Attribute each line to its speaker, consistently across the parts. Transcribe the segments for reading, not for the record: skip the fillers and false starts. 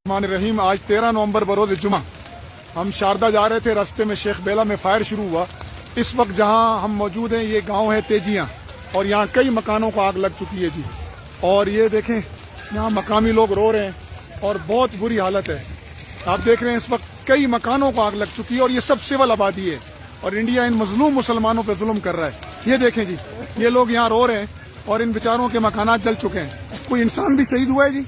Speaker 1: रहीम। आज 13 नवंबर बरोज जुमा हम शारदा जा रहे थे, रास्ते में शेख बेला में फायर शुरू हुआ। इस वक्त जहां हम मौजूद हैं ये गांव है तेजियां और यहां कई मकानों को आग लग चुकी है जी। और ये देखें यहां मकामी लोग रो रहे हैं और बहुत बुरी हालत है। आप देख रहे हैं इस वक्त कई मकानों को आग लग चुकी है और ये सब सिविल आबादी है और इंडिया इन मजलूम मुसलमानों पर जुल्म कर रहा है। ये देखें जी, ये लोग यहाँ रो रहे हैं और इन बेचारों के मकानात जल चुके हैं। कोई इंसान भी शहीद हुआ है जी?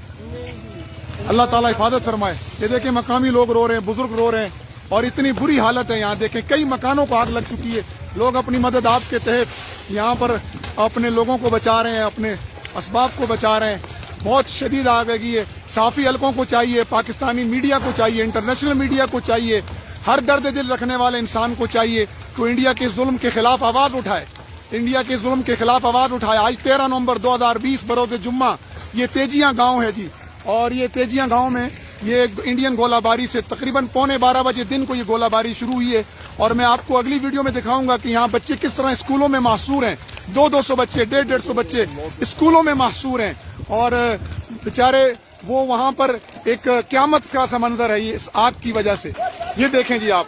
Speaker 1: अल्लाह ताला हिफाजत फरमाए। ये देखें मकामी लोग रो रहे हैं, बुजुर्ग रो रहे हैं और इतनी बुरी हालत है। यहाँ देखें कई मकानों को आग लग चुकी है। लोग अपनी मदद आपके तहत यहाँ पर अपने लोगों को बचा रहे हैं, अपने असबाब को बचा रहे हैं। बहुत शदीद आग लगी है। साफी हलकों को चाहिए, पाकिस्तानी मीडिया को चाहिए, इंटरनेशनल मीडिया को चाहिए, हर दर्द दिल रखने वाले इंसान को चाहिए कि इंडिया के जुल्म के खिलाफ आवाज उठाए, इंडिया के जुल्म के खिलाफ आवाज उठाए। आज 13 नवंबर 2020 बरोज जुम्मा ये तेजियां गांव है जी। और ये तेजियां गांव में ये इंडियन गोलाबारी से तकरीबन 11:15 बजे दिन को ये गोलाबारी शुरू हुई है। और मैं आपको अगली वीडियो में दिखाऊंगा कि यहाँ बच्चे किस तरह स्कूलों में महसूर हैं। 200 बच्चे, 150 बच्चे स्कूलों में महसूर हैं और बेचारे वो वहां पर एक क्यामत का सा मंजर है ये इस आग की वजह से। ये देखें जी आप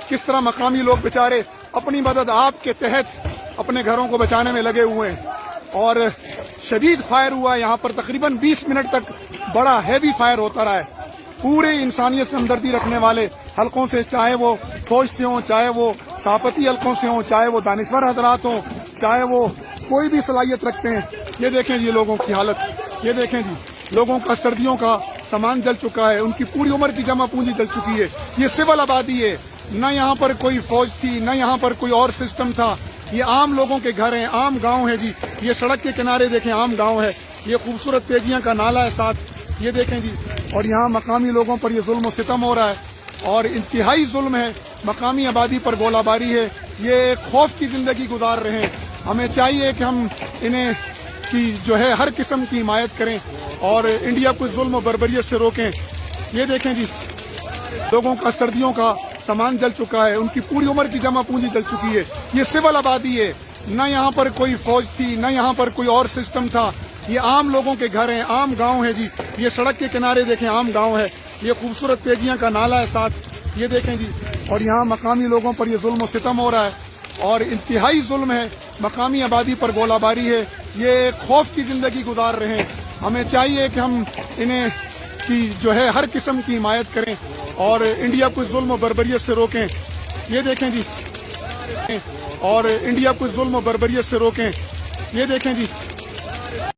Speaker 1: किस तरह मकामी लोग बेचारे अपनी मदद आपके तहत अपने घरों को बचाने में लगे हुए हैं। और शदीद फायर हुआ यहाँ पर, तकरीबन 20 मिनट तक बड़ा हैवी फायर होता रहा है। पूरे इंसानियत से हमदर्दी रखने वाले हलकों से, चाहे वो फौज से हों, चाहे वो साफती हलकों से हों, चाहे वो दानिश्वर हजरात हों, चाहे वो कोई भी सलाहियत रखते हैं। ये देखें जी लोगों की हालत, ये देखें जी लोगों का सर्दियों का सामान जल चुका है, उनकी पूरी उम्र की जमा पूंजी जल चुकी है। ये सिविल आबादी है, न यहाँ पर कोई फौज थी, न यहाँ पर कोई और सिस्टम था। ये आम लोगों के घर हैं, आम गांव है जी। ये सड़क के किनारे देखें आम गांव है। ये खूबसूरत तेजियां का नाला है साथ, ये देखें जी। और यहाँ मकामी लोगों पर ये जुल्म सितम हो रहा है और इंतहाई जुल्म है। मकामी आबादी पर गोलाबारी है। ये खौफ की जिंदगी गुजार रहे हैं। हमें चाहिए कि हम इन्हें की जो है हर किस्म की हिमायत करें और इंडिया को जुल्म और बर्बरियत से रोकें। ये देखें जी लोगों का सर्दियों का सामान जल चुका है, उनकी पूरी उम्र की जमा पूंजी जल चुकी है। ये सिविल आबादी है, न यहाँ पर कोई फौज थी, न यहाँ पर कोई और सिस्टम था। ये आम लोगों के घर हैं, आम गांव है जी। ये सड़क के किनारे देखें आम गांव है। ये खूबसूरत तेजियां का नाला है साथ, ये देखें जी। और यहाँ मकामी लोगों पर ये जुल्म सितम हो रहा है और इंतहाई जुल्म है। मकामी आबादी पर गोलाबारी है। ये खौफ की जिंदगी गुजार रहे हैं। हमें चाहिए कि हम इन्हें की जो है हर किस्म की हिमायत करें और इंडिया को जुल्म और बर्बरियत से रोकें। ये देखें जी और इंडिया को जुल्म और बर्बरियत से रोकें। ये देखें जी